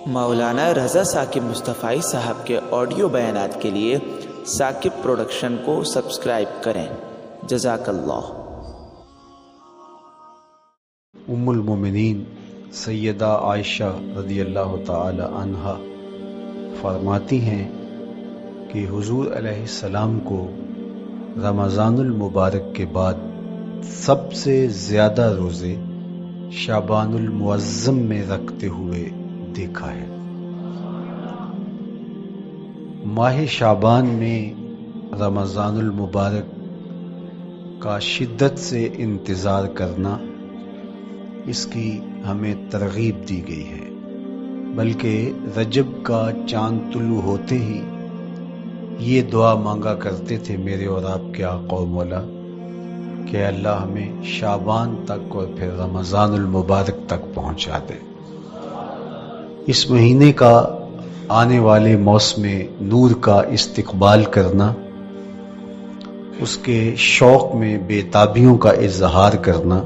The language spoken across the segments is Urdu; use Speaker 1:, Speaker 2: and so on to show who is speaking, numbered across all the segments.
Speaker 1: مولانا رضا ثاقب مصطفی صاحب کے آڈیو بیانات کے لیے ثاقب پروڈکشن کو سبسکرائب کریں۔ جزاک اللہ۔
Speaker 2: ام المومنین سیدہ عائشہ رضی اللہ تعالی عنہا فرماتی ہیں کہ حضور علیہ السلام کو رمضان المبارک کے بعد سب سے زیادہ روزے شعبان المعظم میں رکھتے ہوئے دیکھا ہے۔ ماہ شعبان میں رمضان المبارک کا شدت سے انتظار کرنا، اس کی ہمیں ترغیب دی گئی ہے، بلکہ رجب کا چاند طلوع ہوتے ہی یہ دعا مانگا کرتے تھے میرے اور آپ کے آقا و مولا کہ اللہ ہمیں شعبان تک اور پھر رمضان المبارک تک پہنچا دے۔ اس مہینے کا آنے والے موسم نور کا استقبال کرنا، اس کے شوق میں بے تابیوں کا اظہار کرنا،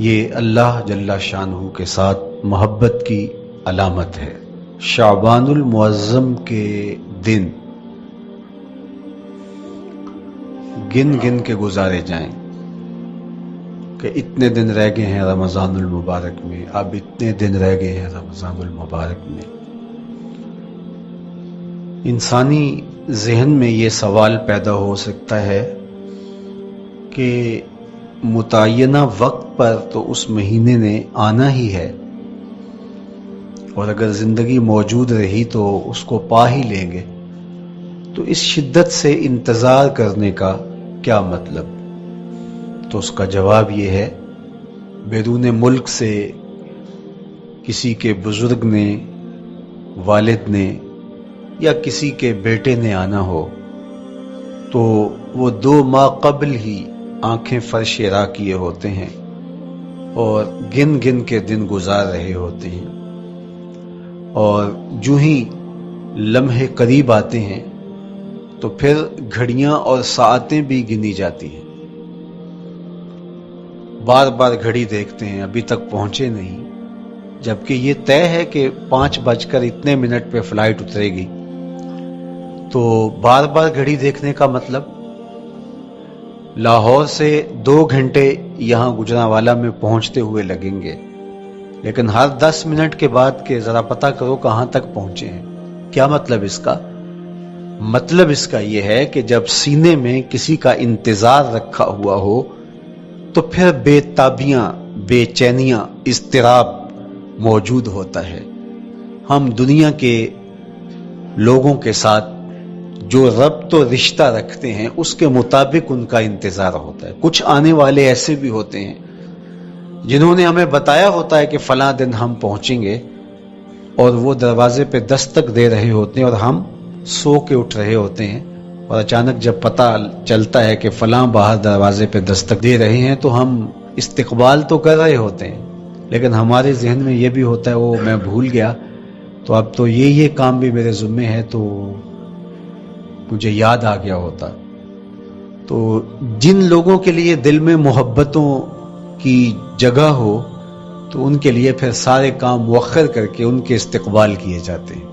Speaker 2: یہ اللہ جل شانہ کے ساتھ محبت کی علامت ہے۔ شعبان المعظم کے دن گن گن کے گزارے جائیں کہ اتنے دن رہ گئے ہیں رمضان المبارک میں، اب اتنے دن رہ گئے ہیں رمضان المبارک میں۔ انسانی ذہن میں یہ سوال پیدا ہو سکتا ہے کہ متعینہ وقت پر تو اس مہینے نے آنا ہی ہے، اور اگر زندگی موجود رہی تو اس کو پا ہی لیں گے، تو اس شدت سے انتظار کرنے کا کیا مطلب؟ تو اس کا جواب یہ ہے، بیرون ملک سے کسی کے بزرگ نے، والد نے یا کسی کے بیٹے نے آنا ہو تو وہ 2 ماہ قبل ہی آنکھیں فرش راہ کیے ہوتے ہیں اور گن گن کے دن گزار رہے ہوتے ہیں، اور جو ہی لمحے قریب آتے ہیں تو پھر گھڑیاں اور ساعتیں بھی گنی جاتی ہیں۔ بار بار گھڑی دیکھتے ہیں، ابھی تک پہنچے نہیں، جبکہ یہ طے ہے کہ 5:02 پہ فلائٹ اترے گی۔ تو بار بار گھڑی دیکھنے کا مطلب لاہور سے 2 گھنٹے یہاں گجرانوالہ میں پہنچتے ہوئے لگیں گے، لیکن ہر 10 منٹ کے بعد کہ ذرا پتہ کرو کہاں تک پہنچے ہیں۔ کیا مطلب اس کا؟ مطلب اس کا یہ ہے کہ جب سینے میں کسی کا انتظار رکھا ہوا ہو تو پھر بے تابیاں، بے چینیاں، اضطراب موجود ہوتا ہے۔ ہم دنیا کے لوگوں کے ساتھ جو ربط و رشتہ رکھتے ہیں اس کے مطابق ان کا انتظار ہوتا ہے۔ کچھ آنے والے ایسے بھی ہوتے ہیں جنہوں نے ہمیں بتایا ہوتا ہے کہ فلاں دن ہم پہنچیں گے، اور وہ دروازے پہ دستک دے رہے ہوتے ہیں اور ہم سو کے اٹھ رہے ہوتے ہیں، اور اچانک جب پتہ چلتا ہے کہ فلاں باہر دروازے پہ دستک دے رہے ہیں تو ہم استقبال تو کر رہے ہوتے ہیں، لیکن ہمارے ذہن میں یہ بھی ہوتا ہے وہ میں بھول گیا، تو اب تو یہ کام بھی میرے ذمے ہے، تو مجھے یاد آ گیا ہوتا۔ تو جن لوگوں کے لیے دل میں محبتوں کی جگہ ہو تو ان کے لیے پھر سارے کام مؤخر کر کے ان کے استقبال کیے جاتے ہیں۔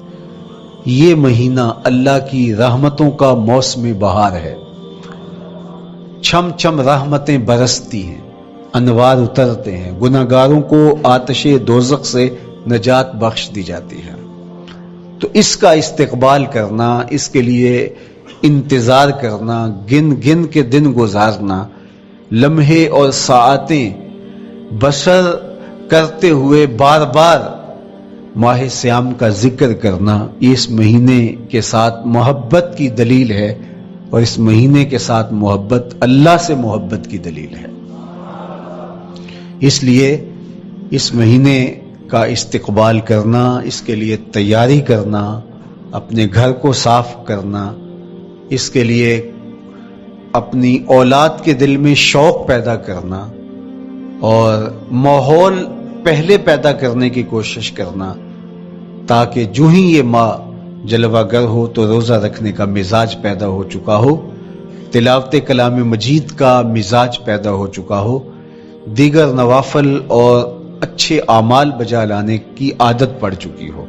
Speaker 2: یہ مہینہ اللہ کی رحمتوں کا موسم بہار ہے، چھم چھم رحمتیں برستی ہیں، انوار اترتے ہیں، گناہگاروں کو آتش دوزخ سے نجات بخش دی جاتی ہے۔ تو اس کا استقبال کرنا، اس کے لیے انتظار کرنا، گن گن کے دن گزارنا، لمحے اور ساعتیں بسر کرتے ہوئے بار بار ماہ سیام کا ذکر کرنا، یہ اس مہینے کے ساتھ محبت کی دلیل ہے، اور اس مہینے کے ساتھ محبت اللہ سے محبت کی دلیل ہے۔ اس لیے اس مہینے کا استقبال کرنا، اس کے لیے تیاری کرنا، اپنے گھر کو صاف کرنا، اس کے لیے اپنی اولاد کے دل میں شوق پیدا کرنا اور ماحول پہلے پیدا کرنے کی کوشش کرنا، تاکہ جو ہی یہ ماہ جلوہ گر ہو تو روزہ رکھنے کا مزاج پیدا ہو چکا ہو، تلاوت کلام مجید کا مزاج پیدا ہو چکا ہو، دیگر نوافل اور اچھے اعمال بجا لانے کی عادت پڑ چکی ہو،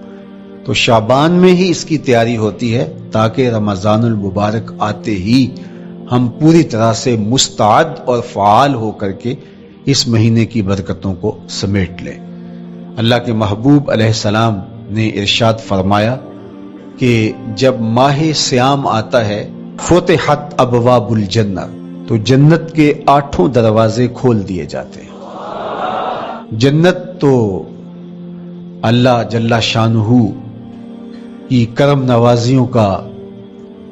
Speaker 2: تو شعبان میں ہی اس کی تیاری ہوتی ہے تاکہ رمضان المبارک آتے ہی ہم پوری طرح سے مستعد اور فعال ہو کر کے اس مہینے کی برکتوں کو سمیٹ لیں۔ اللہ کے محبوب علیہ السلام نے ارشاد فرمایا کہ جب ماہ صیام آتا ہے فتحت ابواب الجنہ، تو جنت کے 8 دروازے کھول دیے جاتے ہیں۔ جنت تو اللہ جل شانہ کی کرم نوازیوں کا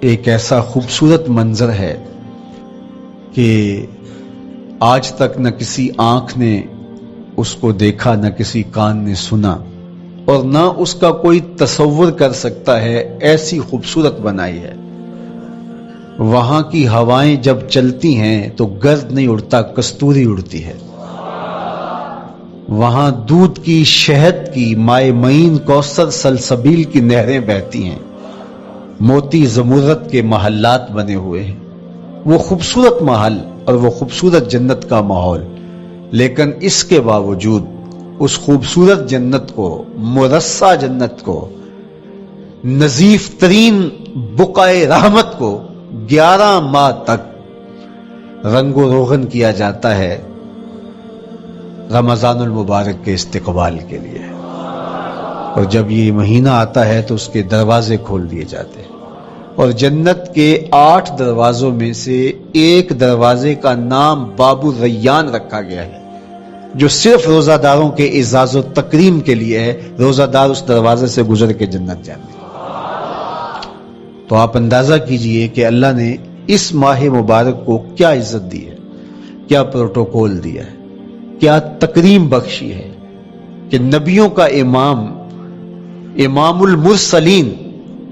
Speaker 2: ایک ایسا خوبصورت منظر ہے کہ آج تک نہ کسی آنکھ نے اس کو دیکھا، نہ کسی کان نے سنا، اور نہ اس کا کوئی تصور کر سکتا ہے، ایسی خوبصورت بنائی ہے۔ وہاں کی ہوائیں جب چلتی ہیں تو گرد نہیں اڑتا، کستوری اڑتی ہے۔ وہاں دودھ کی، شہد کی، مائع معین، کوثر، سلسبیل کی نہریں بہتی ہیں، موتی زمرد کے محلات بنے ہوئے ہیں۔ وہ خوبصورت محل اور وہ خوبصورت جنت کا ماحول، لیکن اس کے باوجود اس خوبصورت جنت کو، مرصع جنت کو، نظیف ترین بقعۂ رحمت کو 11 ماہ تک رنگ و روغن کیا جاتا ہے رمضان المبارک کے استقبال کے لیے، اور جب یہ مہینہ آتا ہے تو اس کے دروازے کھول دیے جاتے ہیں، اور جنت کے 8 دروازوں میں سے ایک دروازے کا نام باب الریان رکھا گیا ہے، جو صرف روزہ داروں کے اعزاز و تکریم کے لیے ہے۔ روزہ دار اس دروازے سے گزر کے جنت جاتے ہیں۔ تو آپ اندازہ کیجئے کہ اللہ نے اس ماہ مبارک کو کیا عزت دی ہے، کیا پروٹوکول دیا ہے، کیا تکریم بخشی ہے کہ نبیوں کا امام، امام المرسلین،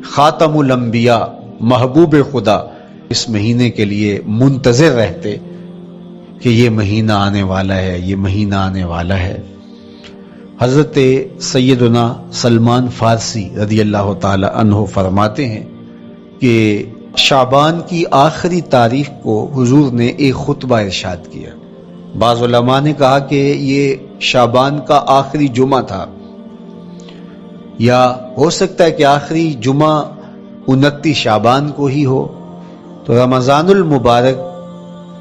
Speaker 2: خاتم الانبیاء، محبوب خدا اس مہینے کے لیے منتظر رہتے کہ یہ مہینہ آنے والا ہے، یہ مہینہ آنے والا ہے۔ حضرت سیدنا سلمان فارسی رضی اللہ تعالی عنہ فرماتے ہیں کہ شعبان کی آخری تاریخ کو حضور نے ایک خطبہ ارشاد کیا۔ بعض علماء نے کہا کہ یہ شعبان کا آخری جمعہ تھا، یا ہو سکتا ہے کہ آخری جمعہ 29 شعبان کو ہی ہو۔ تو رمضان المبارک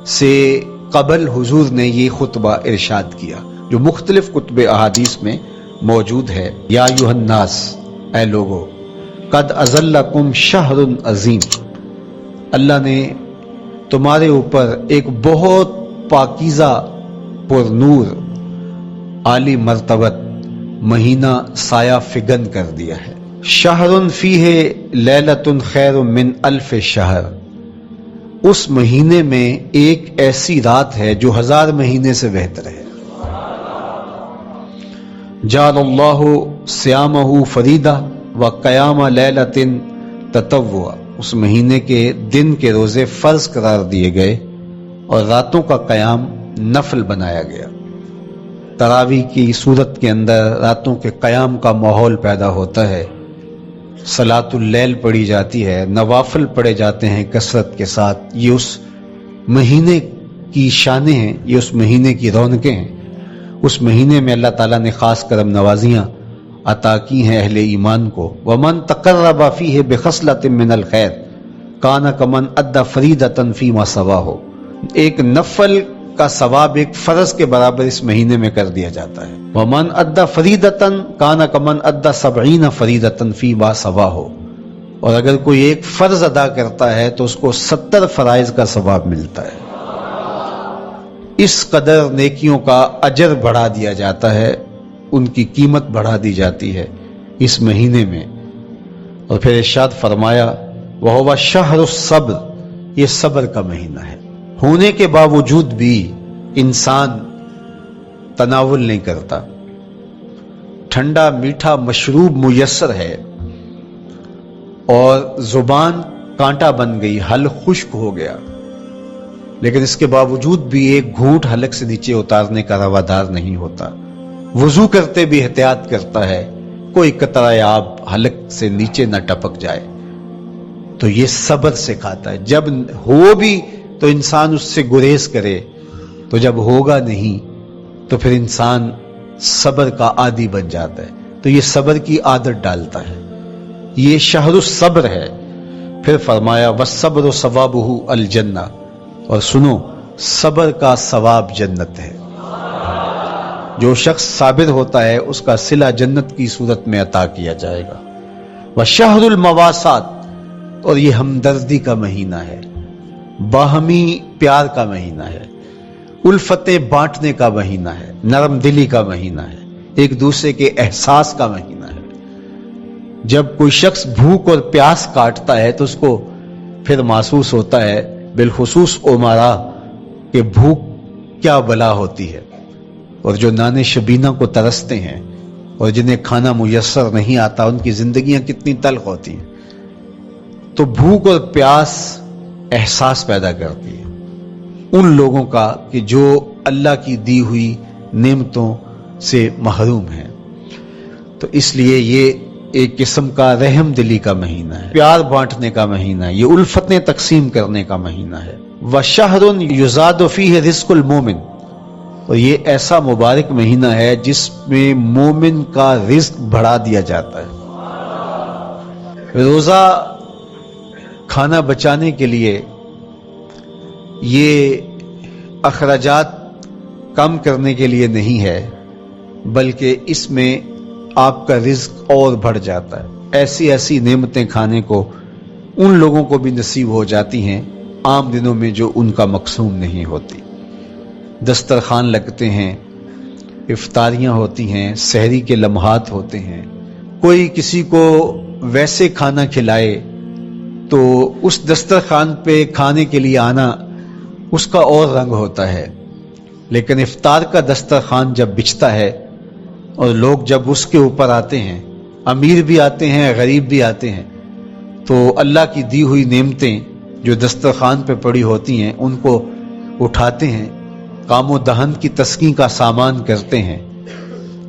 Speaker 2: سے قبل حضور نے یہ خطبہ ارشاد کیا جو مختلف کتب احادیث میں موجود ہے۔ یا ایھا الناس، اے لوگو، قد اظلکم شہر عظیم، اللہ نے تمہارے اوپر ایک بہت پاکیزہ، پر نور، عالی مرتبت مہینہ سایہ فگن کر دیا ہے۔ شہر فیہ لیلۃ خیر من الف شہر، اس مہینے میں ایک ایسی رات ہے جو 1000 مہینے سے بہتر ہے۔ جعل اللہ صیامہ فریدہ وقیام لیلۃ تطوع، اس مہینے کے دن کے روزے فرض قرار دیے گئے اور راتوں کا قیام نفل بنایا گیا۔ تراویح کی صورت کے اندر راتوں کے قیام کا ماحول پیدا ہوتا ہے، صلاۃ اللیل پڑھی جاتی ہے، نوافل پڑھے جاتے ہیں کثرت کے ساتھ۔ یہ اس مہینے کی شانیں ہیں، یہ اس مہینے کی رونقیں ہیں۔ اس مہینے میں اللہ تعالیٰ نے خاص کرم نوازیاں عطا کی ہیں اہل ایمان کو۔ وَمَن تَقَرَّبَ فِيهِ بِخَصْلَةٍ مِّنَ الْخَيْرِ كَانَ كَمَنْ أَدَّى فَرِيضَةً فِيمَا سَوَاهُ، ایک نفل کا ثواب ایک فرض کے برابر اس مہینے میں کر دیا جاتا ہے۔ وَمَنْ أَدَّى فَرِيضَةً كَانَ كَمَنْ أَدَّى 70 فَرِيضَةً فِيمَا سَوَاهُ، اور اگر کوئی ایک فرض ادا کرتا ہے تو اس کو 70 فرائض کا ثواب ملتا ہے۔ اس قدر نیکیوں کا اجر بڑھا دیا جاتا ہے، ان کی قیمت بڑھا دی جاتی ہے اس مہینے میں۔ اور پھر ارشاد فرمایا وَهُوَ شَهْرُ الصَّبْرِ، یہ صبر کا مہینہ ہے۔ ہونے کے باوجود بھی انسان تناول نہیں کرتا، ٹھنڈا میٹھا مشروب میسر ہے اور زبان کانٹا بن گئی، حلق خشک ہو گیا، لیکن اس کے باوجود بھی ایک گھونٹ حلق سے نیچے اتارنے کا روادار نہیں ہوتا۔ وضو کرتے بھی احتیاط کرتا ہے کوئی قطرہ آب حلق سے نیچے نہ ٹپک جائے۔ تو یہ صبر سکھاتا ہے، جب ہو بھی تو انسان اس سے گریز کرے، تو جب ہوگا نہیں تو پھر انسان صبر کا عادی بن جاتا ہے، تو یہ صبر کی عادت ڈالتا ہے، یہ شہر الصبر ہے۔ پھر فرمایا والصبر ثوابہ الجنہ، اور سنو صبر کا ثواب جنت ہے۔ جو شخص صابر ہوتا ہے اس کا صلہ جنت کی صورت میں عطا کیا جائے گا۔ وشہر المواسات، اور یہ ہمدردی کا مہینہ ہے، باہمی پیار کا مہینہ ہے، الفتیں بانٹنے کا مہینہ ہے، نرم دلی کا مہینہ ہے، ایک دوسرے کے احساس کا مہینہ ہے۔ جب کوئی شخص بھوک اور پیاس کاٹتا ہے تو اس کو پھر محسوس ہوتا ہے، بالخصوص امرا، کہ بھوک کیا بلا ہوتی ہے، اور جو نان شبینہ کو ترستے ہیں اور جنہیں کھانا میسر نہیں آتا ان کی زندگیاں کتنی تلخ ہوتی ہیں۔ تو بھوک اور پیاس احساس پیدا کرتی ہے ان لوگوں کا کہ جو اللہ کی دی ہوئی نعمتوں سے محروم ہیں۔ تو اس لیے یہ ایک قسم کا رحم دلی کا مہینہ ہے، پیار بانٹنے کا مہینہ ہے، یہ الفتیں تقسیم کرنے کا مہینہ ہے۔ وَشَهْرٌ يُزَادُ فِيهِ رِزْقُ الْمُؤْمِنِ، اور یہ ایسا مبارک مہینہ ہے جس میں مومن کا رزق بڑھا دیا جاتا ہے۔ روزہ کھانا بچانے کے لیے یہ اخراجات کم کرنے کے لیے نہیں ہے، بلکہ اس میں آپ کا رزق اور بڑھ جاتا ہے۔ ایسی ایسی نعمتیں کھانے کو ان لوگوں کو بھی نصیب ہو جاتی ہیں عام دنوں میں جو ان کا مقصوم نہیں ہوتی۔ دسترخوان لگتے ہیں، افطاریاں ہوتی ہیں، سحری کے لمحات ہوتے ہیں، کوئی کسی کو ویسے کھانا کھلائے تو اس دسترخوان پہ کھانے کے لیے آنا اس کا اور رنگ ہوتا ہے۔ لیکن افطار کا دسترخوان جب بچھتا ہے اور لوگ جب اس کے اوپر آتے ہیں، امیر بھی آتے ہیں، غریب بھی آتے ہیں، تو اللہ کی دی ہوئی نعمتیں جو دسترخوان پہ پڑی ہوتی ہیں ان کو اٹھاتے ہیں، کام و دہن کی تسکین کا سامان کرتے ہیں،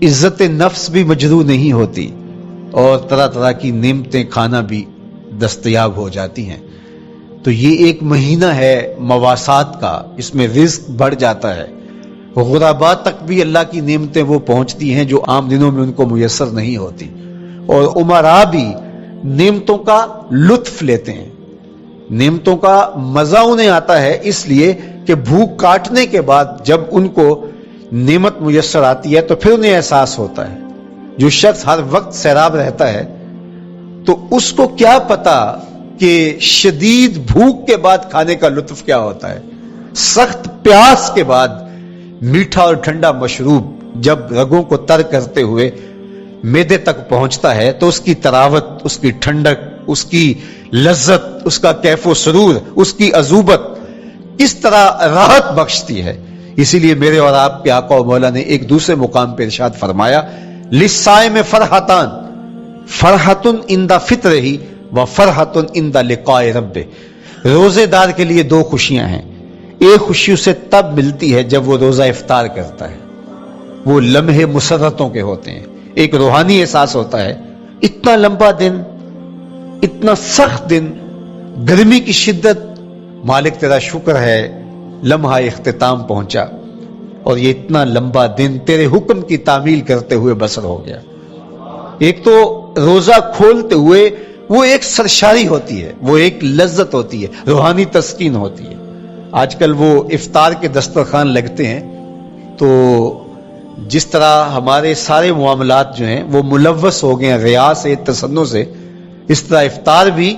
Speaker 2: عزت نفس بھی مجروح نہیں ہوتی اور طرح طرح کی نعمتیں کھانا بھی دستیاب ہو جاتی ہیں۔ تو یہ ایک مہینہ ہے مواسات کا، اس میں رزق بڑھ جاتا ہے، غرباء تک بھی اللہ کی نعمتیں وہ پہنچتی ہیں جو عام دنوں میں ان کو میسر نہیں ہوتی، اور امراء بھی نعمتوں کا لطف لیتے ہیں، نعمتوں کا مزہ انہیں آتا ہے، اس لیے کہ بھوک کاٹنے کے بعد جب ان کو نعمت میسر آتی ہے تو پھر انہیں احساس ہوتا ہے۔ جو شخص ہر وقت سیراب رہتا ہے تو اس کو کیا پتا کہ شدید بھوک کے بعد کھانے کا لطف کیا ہوتا ہے، سخت پیاس کے بعد میٹھا اور ٹھنڈا مشروب جب رگوں کو تر کرتے ہوئے معدے تک پہنچتا ہے تو اس کی تراوت، اس کی ٹھنڈک، اس کی لذت، اس کا کیف و سرور، اس کی عذوبت کس طرح راحت بخشتی ہے۔ اسی لیے میرے اور آپ کے آقا و مولا نے ایک دوسرے مقام پہ ارشاد فرمایا للصائم فرحتان، فرحت عند فطرہ و فرحت عند لقاء ربہ، روزے دار کے لیے دو خوشیاں ہیں، ایک خوشی اسے تب ملتی ہے جب وہ روزہ افطار کرتا ہے، وہ لمحے مسرتوں کے ہوتے ہیں، ایک روحانی احساس ہوتا ہے اتنا لمبا دن، اتنا سخت دن، گرمی کی شدت، مالک تیرا شکر ہے لمحہ اختتام پہنچا اور یہ اتنا لمبا دن تیرے حکم کی تعمیل کرتے ہوئے بسر ہو گیا۔ ایک تو روزہ کھولتے ہوئے وہ ایک سرشاری ہوتی ہے، وہ ایک لذت ہوتی ہے، روحانی تسکین ہوتی ہے۔ آج کل وہ افطار کے دسترخوان لگتے ہیں تو جس طرح ہمارے سارے معاملات جو ہیں وہ ملوث ہو گئے ہیں ریا سے، تصنع سے، اس طرح افطار بھی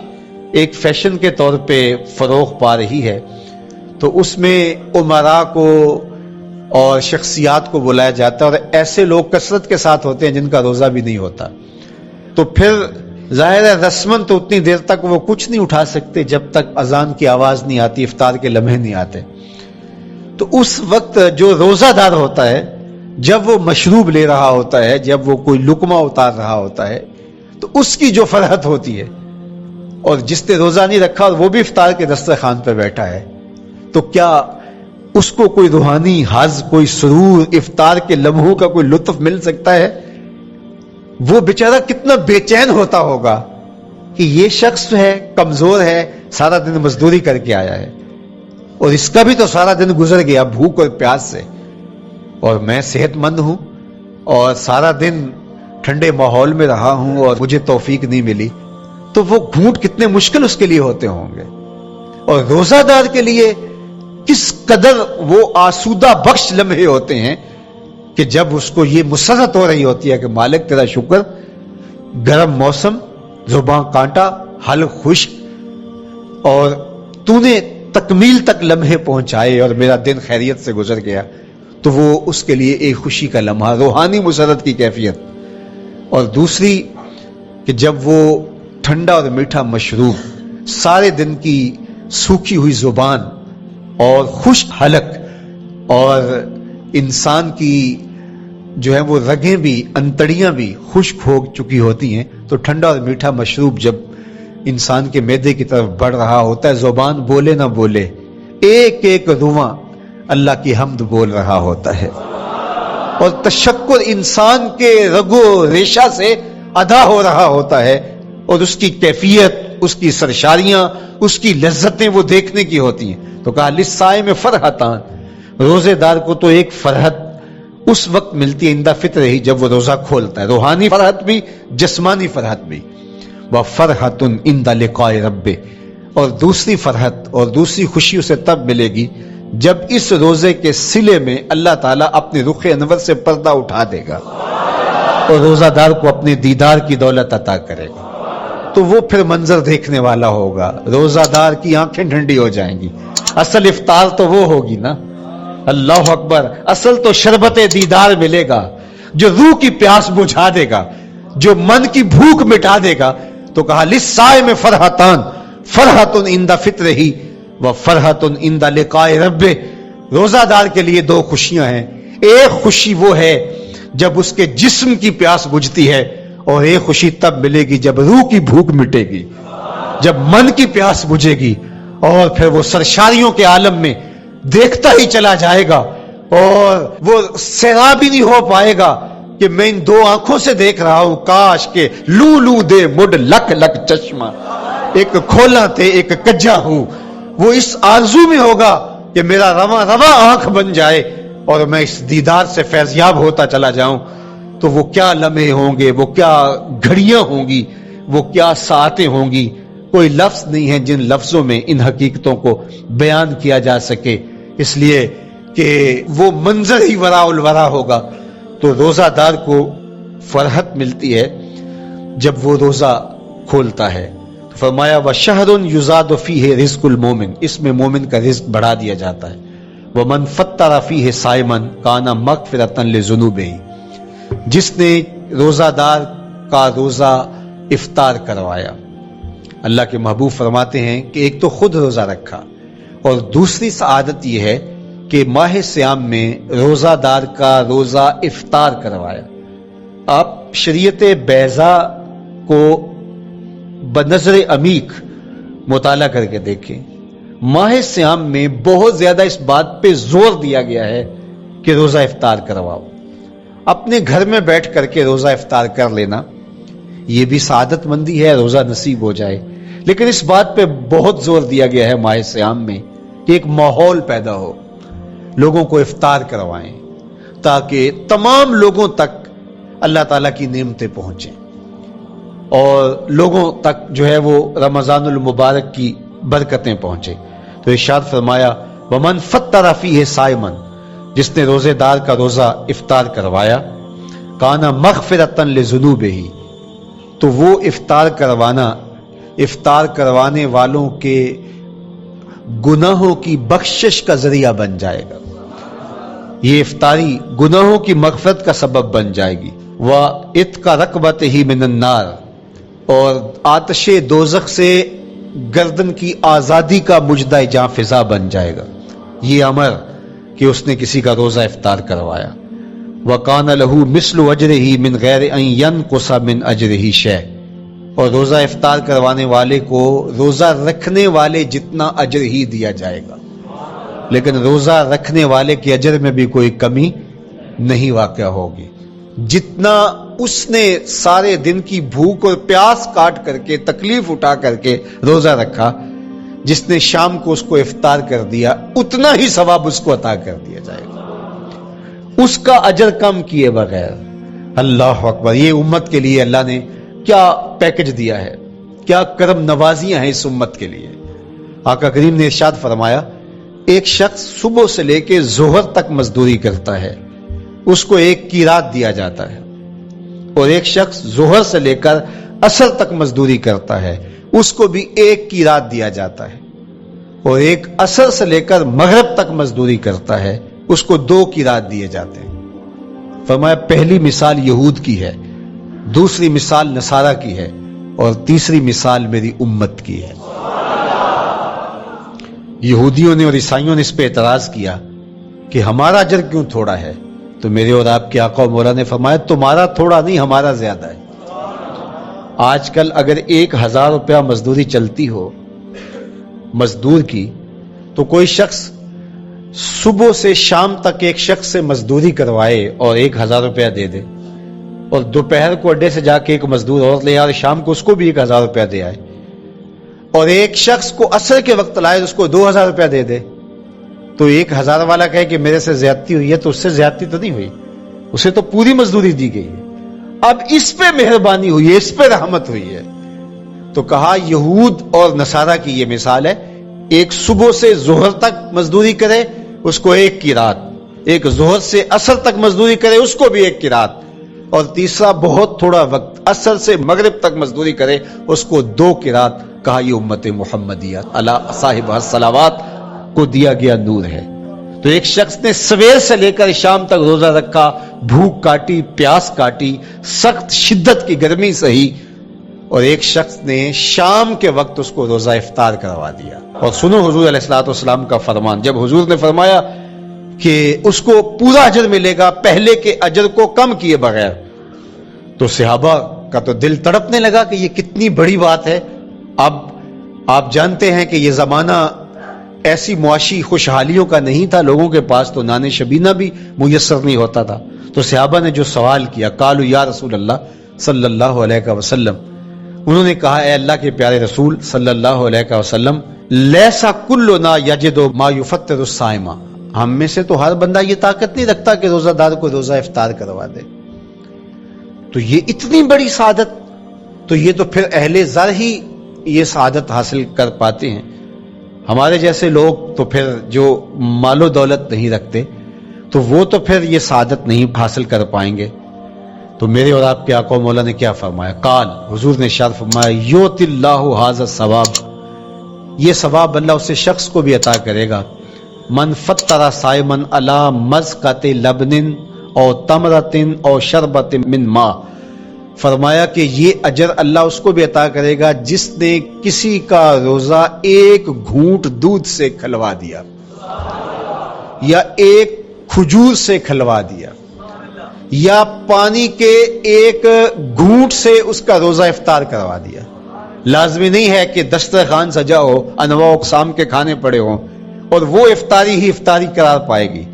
Speaker 2: ایک فیشن کے طور پہ فروغ پا رہی ہے۔ تو اس میں امراء کو اور شخصیات کو بلایا جاتا ہے اور ایسے لوگ کثرت کے ساتھ ہوتے ہیں جن کا روزہ بھی نہیں ہوتا، تو پھر ظاہر ہے رسمن تو اتنی دیر تک وہ کچھ نہیں اٹھا سکتے جب تک اذان کی آواز نہیں آتی، افطار کے لمحے نہیں آتے۔ تو اس وقت جو روزہ دار ہوتا ہے جب وہ مشروب لے رہا ہوتا ہے، جب وہ کوئی لقمہ اتار رہا ہوتا ہے، تو اس کی جو فرحت ہوتی ہے، اور جس نے روزہ نہیں رکھا اور وہ بھی افطار کے دسترخوان پہ بیٹھا ہے، تو کیا اس کو کوئی روحانی حظ، کوئی سرور، افطار کے لمحوں کا کوئی لطف مل سکتا ہے؟ وہ بیچارہ کتنا بے چین ہوتا ہوگا کہ یہ شخص ہے کمزور ہے، سارا دن مزدوری کر کے آیا ہے اور اس کا بھی تو سارا دن گزر گیا بھوک اور پیاس سے، اور میں صحت مند ہوں اور سارا دن ٹھنڈے ماحول میں رہا ہوں اور مجھے توفیق نہیں ملی، تو وہ گھونٹ کتنے مشکل اس کے لیے ہوتے ہوں گے، اور روزہ دار کے لیے کس قدر وہ آسودہ بخش لمحے ہوتے ہیں کہ جب اس کو یہ مسرت ہو رہی ہوتی ہے کہ مالک تیرا شکر، گرم موسم، زباں کانٹا، حلق خشک، اور تو نے تکمیل تک لمحے پہنچائے اور میرا دن خیریت سے گزر گیا، تو وہ اس کے لیے ایک خوشی کا لمحہ، روحانی مسرت کی کیفیت۔ اور دوسری کہ جب وہ ٹھنڈا اور میٹھا مشروب، سارے دن کی سوکھی ہوئی زبان اور خشک حلق، اور انسان کی جو ہے وہ رگیں بھی، انتڑیاں بھی خشک ہو چکی ہوتی ہیں، تو ٹھنڈا اور میٹھا مشروب جب انسان کے معدے کی طرف بڑھ رہا ہوتا ہے، زبان بولے نہ بولے، ایک ایک رواں اللہ کی حمد بول رہا ہوتا ہے، اور تشکر انسان کے رگو ریشہ سے ادا ہو رہا ہوتا ہے، اور اس کی کیفیت، اس کی سرشاریاں، اس کی لذتیں وہ دیکھنے کی ہوتی ہیں۔ تو کہا للصائم فرحتان، روزے دار کو تو ایک فرحت اس وقت ملتی ہے عند فطر ہی، جب وہ روزہ کھولتا ہے، روحانی فرحت بھی، جسمانی فرحت بھی۔ وفرحۃ عند لقاء ربہ، اور دوسری فرحت اور دوسری خوشی اسے تب ملے گی جب اس روزے کے صلے میں اللہ تعالیٰ اپنے رخ انور سے پردہ اٹھا دے گا اور روزہ دار کو اپنے دیدار کی دولت عطا کرے گا، تو وہ پھر منظر دیکھنے والا ہوگا، روزہ دار کی آنکھیں ٹھنڈی ہو جائیں گی۔ اصل افطار تو وہ ہوگی نا، اللہ اکبر، اصل تو شربت دیدار ملے گا جو روح کی پیاس بجھا دے گا، جو من کی بھوک مٹا دے گا۔ تو کہا للصائم فرحتان، فرحۃ عند فطرہ وفرحۃ عند لقاء ربہ، روزہ دار کے لیے دو خوشیاں ہیں، ایک خوشی وہ ہے جب اس کے جسم کی پیاس بجھتی ہے، اور ایک خوشی تب ملے گی جب روح کی بھوک مٹے گی، جب من کی پیاس بجھے گی، اور پھر وہ سرشاریوں کے عالم میں دیکھتا ہی چلا جائے گا، اور وہ سیراب ہی نہیں ہو پائے گا کہ میں ان دو آنکھوں سے دیکھ رہا ہوں، کاش کے لو لو دے مڈ لک لک چشمہ، ایک کھولا تے ایک کجا ہوں۔ وہ اس آرزو میں ہوگا کہ میرا رواں رواں آنکھ بن جائے اور میں اس دیدار سے فیضیاب ہوتا چلا جاؤں۔ تو وہ کیا لمحے ہوں گے، وہ کیا گھڑیاں ہوں گی، وہ کیا ساعتیں ہوں گی، کوئی لفظ نہیں ہے جن لفظوں میں ان حقیقتوں کو بیان کیا جا سکے، اس لیے کہ وہ منظر ہی وراء الورا ہوگا۔ تو روزہ دار کو فرحت ملتی ہے جب وہ روزہ کھولتا ہے۔ تو فرمایا وَشَهْرٌ يُزَادُ فِيهِ رِزْقُ الْمُؤْمِنِ، اس میں مومن کا رزق بڑھا دیا جاتا ہے۔ وَمَنْ فَطَّرَ فِيهِ صَائِمًا كَانَ مَغْفِرَةً لِذُنُوبِهِ، جس نے روزہ دار کا روزہ افطار کروایا۔ اللہ کے محبوب فرماتے ہیں کہ ایک تو خود روزہ رکھا، اور دوسری سعادت یہ ہے کہ ماہ سیام میں روزہ دار کا روزہ افطار کروایا۔ آپ شریعت بیضاء کو بنظر عمیق مطالعہ کر کے دیکھیں، ماہ سیام میں بہت زیادہ اس بات پہ زور دیا گیا ہے کہ روزہ افطار کرواؤ۔ اپنے گھر میں بیٹھ کر کے روزہ افطار کر لینا یہ بھی سعادت مندی ہے، روزہ نصیب ہو جائے، لیکن اس بات پہ بہت زور دیا گیا ہے ماہ سیام میں کہ ایک ماحول پیدا ہو، لوگوں کو افطار کروائیں تاکہ تمام لوگوں تک اللہ تعالیٰ کی نعمتیں پہنچیں، اور لوگوں تک جو ہے وہ رمضان المبارک کی برکتیں پہنچے۔ تو ارشاد فرمایا وَمَنْ فَطَّرَ فِيهِ صَائِمًا، جس نے روزے دار کا روزہ افطار کروایا، کَانَ مَغْفِرَةً لِذُنُوبِهِ، تو وہ افطار کروانے والوں کے گناہوں کی بخشش کا ذریعہ بن جائے گا، یہ افطاری گناہوں کی مغفرت کا سبب بن جائے گی۔ وَإِتْقَ رَقْبَتِهِ مِنَ النَّارِ، اور آتش دوزخ سے گردن کی آزادی کا مجدہ جاں فضا بن جائے گا یہ امر کہ اس نے کسی کا روزہ افطار کروایا۔ وَقَانَ لَهُ مِثْلُ أَجْرِهِ مِنْ غَيْرِ أَنْ يَنْقُصَ مِنْ أَجْرِهِ شَيْءٌ، اور روزہ افطار کروانے والے کو روزہ رکھنے والے جتنا اجر ہی دیا جائے گا، لیکن روزہ رکھنے والے کے اجر میں بھی کوئی کمی نہیں واقع ہوگی۔ جتنا اس نے سارے دن کی بھوک اور پیاس کاٹ کر کے، تکلیف اٹھا کر کے روزہ رکھا، جس نے شام کو اس کو افطار کر دیا، اتنا ہی ثواب اس کو عطا کر دیا جائے گا، اس کا اجر کم کیے بغیر۔ اللہ اکبر، یہ امت کے لیے اللہ نے کیا پیکج دیا ہے، کیا کرم نوازیاں ہیں اس امت کے لیے۔ آقا کریم نے ارشاد فرمایا، ایک شخص صبح سے لے کے ظہر تک مزدوری کرتا ہے، اس کو 1 قیراط دیا جاتا ہے، اور ایک شخص ظہر سے لے کر عصر تک مزدوری کرتا ہے، اس کو بھی 1 قیراط دیا جاتا ہے، اور ایک عصر سے لے کر مغرب تک مزدوری کرتا ہے، اس کو 2 قیراط دیے جاتے ہیں۔ فرمایا پہلی مثال یہود کی ہے، دوسری مثال نصارہ کی ہے، اور تیسری مثال میری امت کی ہے۔ یہودیوں نے اور عیسائیوں نے اس پہ اعتراض کیا کہ ہمارا اجر کیوں تھوڑا ہے، تو میرے اور آپ کے آقا و مولا نے فرمایا تمہارا تھوڑا نہیں، ہمارا زیادہ ہے۔ آج کل اگر 1000 روپیہ مزدوری چلتی ہو مزدور کی، تو کوئی شخص صبح سے شام تک ایک شخص سے مزدوری کروائے اور 1000 روپیہ دے دے، اور دوپہر کو اڈے سے جا کے ایک مزدور اور لے آئے، شام کو اس کو بھی 1000 روپیہ دے آئے، اور ایک شخص کو عصر کے وقت لائے اس کو 2000 روپیہ دے دے، تو 1000 والا کہے کہ میرے سے زیادتی ہوئی ہے، تو اس سے زیادتی تو نہیں ہوئی، اسے تو پوری مزدوری دی گئی ہے۔ اب اس پہ مہربانی ہوئی ہے، اس پہ رحمت ہوئی ہے، تو کہا یہود اور نصارہ کی یہ مثال ہے، ایک صبح سے ظہر تک مزدوری کرے اس کو 1 قیراط، ایک ظہر سے عصر تک مزدوری کرے اس کو بھی 1 قیراط، اور تیسرا بہت تھوڑا وقت عصر سے مغرب تک مزدوری کرے اس کو 2 قیراط۔ کہا یہ امت محمدیہ علی صاحب الصلوات کو دیا گیا نور ہے۔ تو ایک شخص نے سویر سے لے کر شام تک روزہ رکھا، بھوک کاٹی، پیاس کاٹی، سخت شدت کی گرمی سہی، اور ایک شخص نے شام کے وقت اس کو روزہ افطار کروا دیا۔ اور سنو حضور علیہ الصلوۃ والسلام کا فرمان، جب حضور نے فرمایا کہ اس کو پورا اجر ملے گا پہلے کے اجر کو کم کیے بغیر، تو صحابہ کا تو دل تڑپنے لگا کہ یہ کتنی بڑی بات ہے۔ اب آپ جانتے ہیں کہ یہ زمانہ ایسی معاشی خوشحالیوں کا نہیں تھا، لوگوں کے پاس تو نان شبینہ بھی میسر نہیں ہوتا تھا، تو صحابہ نے جو سوال کیا، قالوا یا رسول اللہ صلی اللہ علیہ وسلم، انہوں نے کہا اے اللہ کے پیارے رسول صلی اللہ علیہ وسلم، لیسا کلنا یجد ما یفطر الصائم، ہم میں سے تو ہر بندہ یہ طاقت نہیں رکھتا کہ روزہ دار کو روزہ افطار کروا دے، تو یہ اتنی بڑی سعادت، تو یہ تو پھر اہل زر ہی یہ سعادت حاصل کر پاتے ہیں، ہمارے جیسے لوگ تو پھر جو مال و دولت نہیں رکھتے تو وہ تو پھر یہ سعادت نہیں حاصل کر پائیں گے۔ تو میرے اور آپ کے آقا و مولا نے کیا فرمایا؟ قال، حضور نے ارشاد فرمایا، یؤتی اللہ ھذا الثواب، یہ ثواب اللہ اسے شخص کو بھی عطا کرے گا، من فطر صائما علی مزقۃ لبن او تمرۃ او شربۃ من ماء، فرمایا کہ یہ اجر اللہ اس کو بھی عطا کرے گا جس نے کسی کا روزہ 1 گھونٹ دودھ سے کھلوا دیا، یا 1 کھجور سے کھلوا دیا، یا پانی کے 1 گھونٹ سے اس کا روزہ افطار کروا دیا۔ لازمی نہیں ہے کہ دسترخوان سجا ہو، انواع اقسام کے کھانے پڑے ہوں اور وہ افطاری ہی افطاری قرار پائے گی۔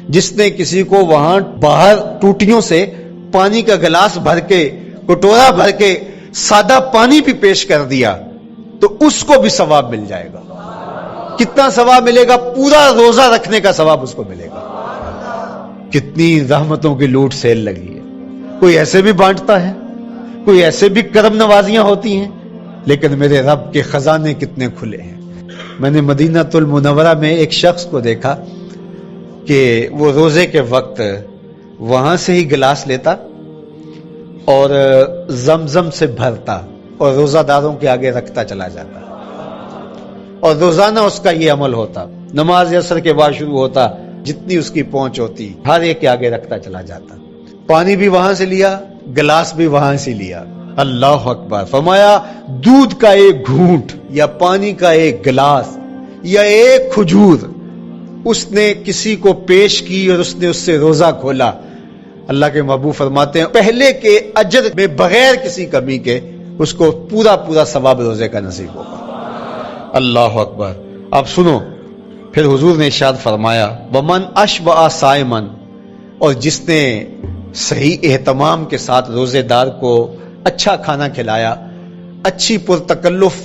Speaker 2: جس نے کسی کو وہاں باہر ٹوٹیوں سے پانی کا گلاس بھر کے، کٹورا بھر کے سادہ پانی بھی پیش کر دیا تو اس کو بھی ثواب مل جائے گا۔ کتنا ثواب ملے گا؟ پورا روزہ رکھنے کا ثواب اس کو ملے گا۔ کتنی رحمتوں کی لوٹ سیل لگی ہے، کوئی ایسے بھی بانٹتا ہے، کوئی ایسے بھی کرم نوازیاں ہوتی ہیں، لیکن میرے رب کے خزانے کتنے کھلے ہیں۔ میں نے مدینہ المنورہ میں ایک شخص کو دیکھا کہ وہ روزے کے وقت وہاں سے ہی گلاس لیتا اور زمزم سے بھرتا اور روزہ داروں کے آگے رکھتا چلا جاتا، اور روزانہ اس کا یہ عمل ہوتا، نماز عصر کے بعد شروع ہوتا، جتنی اس کی پہنچ ہوتی ہر ایک کے آگے رکھتا چلا جاتا، پانی بھی وہاں سے لیا، گلاس بھی وہاں سے لیا۔ اللہ اکبر، فرمایا دودھ کا 1 گھونٹ یا پانی کا 1 گلاس یا 1 کھجور اس نے کسی کو پیش کی اور اس نے اس سے روزہ کھولا، اللہ کے محبوب فرماتے ہیں پہلے کے اجر میں بغیر کسی کمی کے اس کو پورا پورا ثواب روزے کا نصیب ہوگا۔ اللہ اکبر۔ اب سنو، پھر حضور نے ارشاد فرمایا ومن اشبع صائما، اور جس نے صحیح اہتمام کے ساتھ روزے دار کو اچھا کھانا کھلایا، اچھی پرتکلف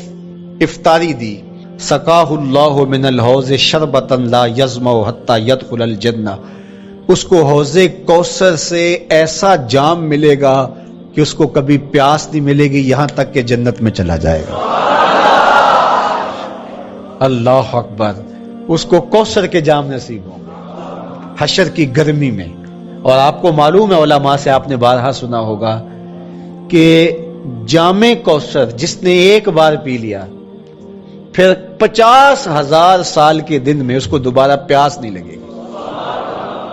Speaker 2: افطاری دی، سقاہ اللہ من الحوض شربتا لا یظمأ حتی یدخل الجنہ، اس کو حوض کوثر سے ایسا جام ملے گا کہ اس کو کبھی پیاس نہیں ملے گی، یہاں تک کہ جنت میں چلا جائے گا۔ اللہ اکبر، اس کو کوثر کے جام نصیب ہوں گے حشر کی گرمی میں۔ اور آپ کو معلوم ہے، علماء سے آپ نے بارہا سنا ہوگا کہ جام کوثر جس نے ایک بار پی لیا پھر 50,000 سال کے دن میں اس کو دوبارہ پیاس نہیں لگے گی۔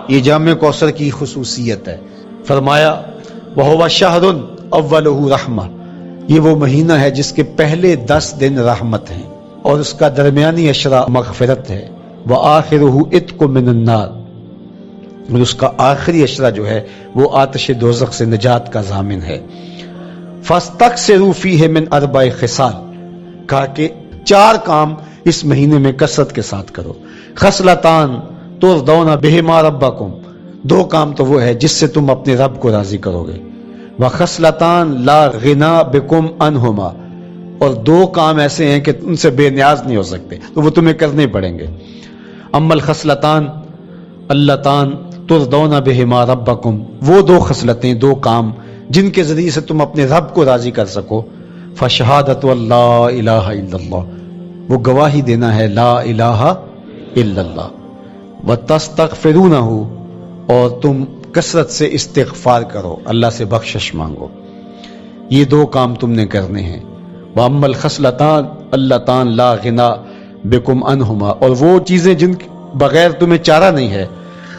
Speaker 2: یہ جام کوثر کی خصوصیت ہے۔ فرمایا وَهُوَ شَهْرٌ أَوَّلُهُ رَحْمَةٌ، یہ وہ مہینہ ہے جس کے پہلے 10 دن رحمت ہیں اور اس کا درمیانی عشرہ مغفرت ہے۔ وَآخِرُهُ عِتْقٌ مِّنَ النَّارِ، اور اس کا آخری عشرہ جو ہے وہ آتش دوزخ سے نجات کا ضامن ہے۔ فَاسْتَكْثِرُوا فِيهِ مِنْ أَرْبَعِ خِصَالٍ، کہا کہ 4 کام اس مہینے میں کثرت کے ساتھ کرو۔ خصلتان ترضون بہما ربکم، 2 کام تو وہ ہے جس سے تم اپنے رب کو راضی کرو گے۔ وخصلتان لا غنا بکم عنہما، اور 2 کام ایسے ہیں کہ ان سے بے نیاز نہیں ہو سکتے، تو وہ تمہیں کرنے پڑیں گے۔ اما الخصلتان اللتان ترضون بہما ربکم، وہ 2 خصلتیں، 2 کام جن کے ذریعے سے تم اپنے رب کو راضی کر سکو۔ فشہادت اللہ الہ الا اللہ، وہ گواہی دینا ہے لا الہ الا اللہ۔ وتستغفرونہ، اور تم کثرت سے استغفار کرو، اللہ سے بخشش مانگو۔ یہ 2 کام تم نے کرنے ہیں۔ وَأَمَّا الْخَصْلَتَانِ اللَّتَانِ لَا غِنَىٰ بِكُمْ عَنْهُمَا، اور وہ چیزیں جن بغیر تمہیں چارہ نہیں ہے۔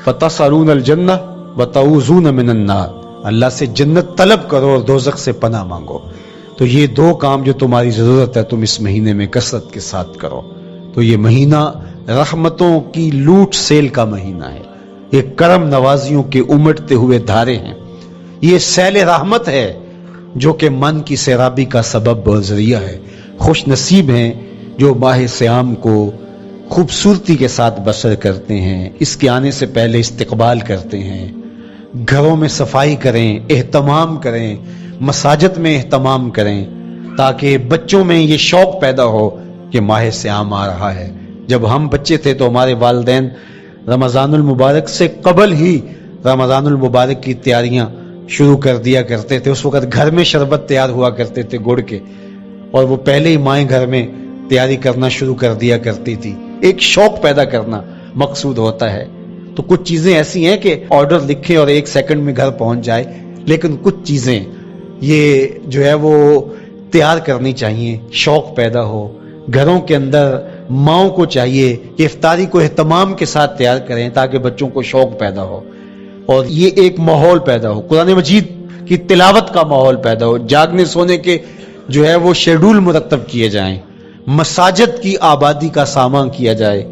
Speaker 2: فَتَسْأَلُونَ الْجَنَّةَ وَتَعُوذُونَ مِنَ النَّارِ، اللہ سے جنت طلب کرو اور دوزخ سے پناہ مانگو۔ تو یہ 2 کام جو تمہاری ضرورت ہے تم اس مہینے میں کثرت کے ساتھ کرو۔ تو یہ مہینہ رحمتوں کی لوٹ سیل کا مہینہ ہے، یہ کرم نوازیوں کے امٹتے ہوئے دھارے ہیں، یہ سیل رحمت ہے جو کہ من کی سیرابی کا سبب اور ذریعہ ہے۔ خوش نصیب ہیں جو ماہ صیام کو خوبصورتی کے ساتھ بسر کرتے ہیں، اس کے آنے سے پہلے استقبال کرتے ہیں، گھروں میں صفائی کریں، اہتمام کریں، مساجد میں اہتمام کریں، تاکہ بچوں میں یہ شوق پیدا ہو کہ ماہ صیام آ رہا ہے۔ جب ہم بچے تھے تو ہمارے والدین رمضان المبارک سے قبل ہی رمضان المبارک کی تیاریاں شروع کر دیا کرتے تھے۔ اس وقت گھر میں شربت تیار ہوا کرتے تھے گڑ کے، اور وہ پہلے ہی مائیں گھر میں تیاری کرنا شروع کر دیا کرتی تھی۔ ایک شوق پیدا کرنا مقصود ہوتا ہے۔ تو کچھ چیزیں ایسی ہیں کہ آرڈر لکھیں اور 1 سیکنڈ میں گھر پہنچ جائے، لیکن کچھ چیزیں یہ جو ہے وہ تیار کرنی چاہیے، شوق پیدا ہو گھروں کے اندر۔ ماؤں کو چاہیے کہ افطاری کو اہتمام کے ساتھ تیار کریں تاکہ بچوں کو شوق پیدا ہو اور یہ ایک ماحول پیدا ہو، قرآن مجید کی تلاوت کا ماحول پیدا ہو، جاگنے سونے کے جو ہے وہ شیڈول مرتب کیے جائیں، مساجد کی آبادی کا سامان کیا جائے،